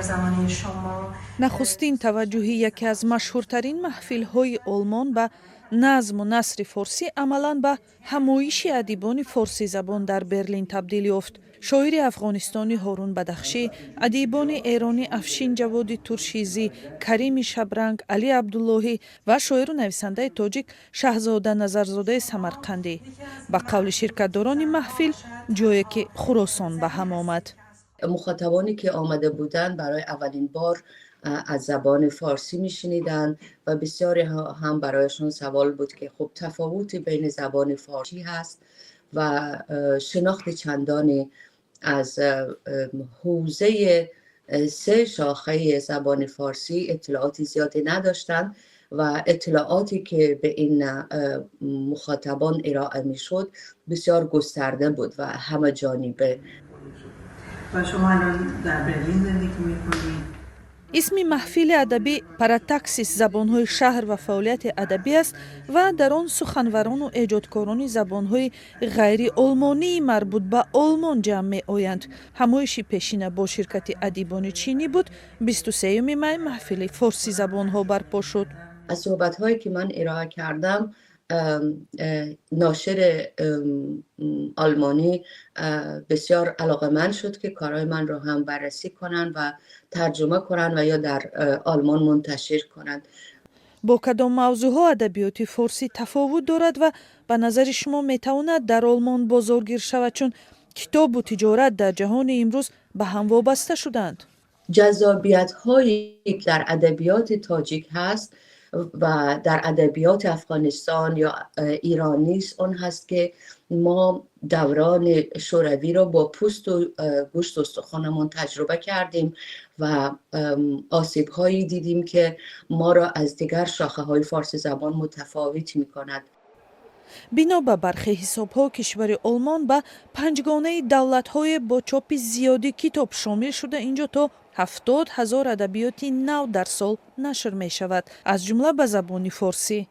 زمانه شما. نخستین توجهی یکی از مشهورترین محفل‌های آلمان به نظم و نثر فارسی عملاً به همایش ادیبان فارسی زبان در برلین تبدیل یافت. شاعر افغانستانی هارون بدخشی، ادیبان ایرانی افشین جوادی ترشیزی، کریم شبرنگ، علی عبداللهی و شاعر و نویسنده تاجیک شهزاده نظرزاده سمرقندی به قول شرکت‌داران محفل جایی که خراسان به هم آمد. مخاطبانی که آمده بودند برای اولین بار از زبان فارسی میشنیدند و بسیاری هم برایشان سوال بود که خب تفاوتی بین زبان فارسی هست و شناخت چندانی از حوزه سه شاخه زبان فارسی اطلاعاتی زیادی نداشتند و اطلاعاتی که به این مخاطبان ارائه میشد بسیار گسترده بود و همه جانبه. و شما الان در برلین زندگی میکنید؟ اسم محفل ادبی پاراتاکسیس زبانهای شهر و فعالیت ادبی است و در آن سخنوران و ایجادکاران زبانهای غیر آلمانی مربوط به آلمان جمع می آیند. همایش پیشینه با شرکت ادیبان چینی بود. 23 می محفل فارسی زبانها برپا شد. از صحبت‌هایی که من ارائه کردم ناشر آلمانی بسیار علاقه‌مند شد که کارهای من رو هم بررسی کنند و ترجمه کنند و یا در آلمان منتشر کنند. با کدام موضوعها ادبیات فارسی تفاوت دارد و به نظر شما میتواند در آلمان بازارگیر شود، چون کتاب و تجارت در جهان امروز به هم وابسته شدند؟ جذابیت‌هایی در ادبیات تاجیک هست و در ادبیات افغانستان یا ایران نیست اون هست که ما دوران شوروی را با پوست و گوشت و استخوانمون تجربه کردیم و آسیب‌هایی دیدیم که ما را از دیگر شاخه‌های فارسی زبان متفاوت می‌کند. بنا به برخی حساب‌ها کشور آلمان به پنجگانه دولت‌های با چاپ زیادی کتاب شامل شده اینجا تا 70,000 ادبیات نو در سال نشر می شود، از جمله به زبان فارسی.